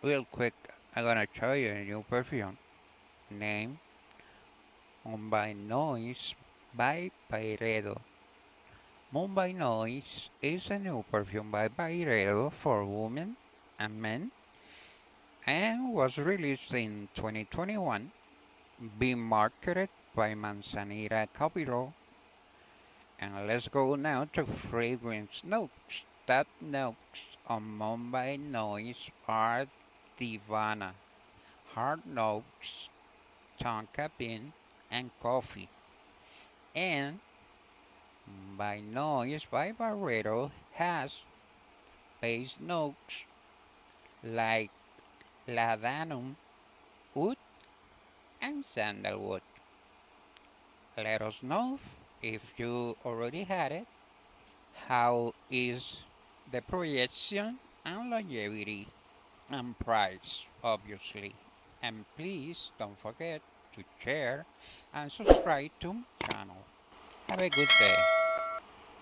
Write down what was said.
Real quick, I'm gonna show you a new perfume named Mumbai Noise by Byredo. Mumbai Noise is a new perfume by Byredo for women and men and was released in 2021, being marketed by Manzanita Capital. And let's go now to fragrance notes. Top notes on Mumbai Noise are Divana, hard notes, tonka bean, and coffee. And by Noise by Barreto has base notes like ladanum, wood, and sandalwood. Let us know if you already had it. How is the projection and longevity and price, obviously. And please don't forget to share and subscribe to my channel. Have a good day.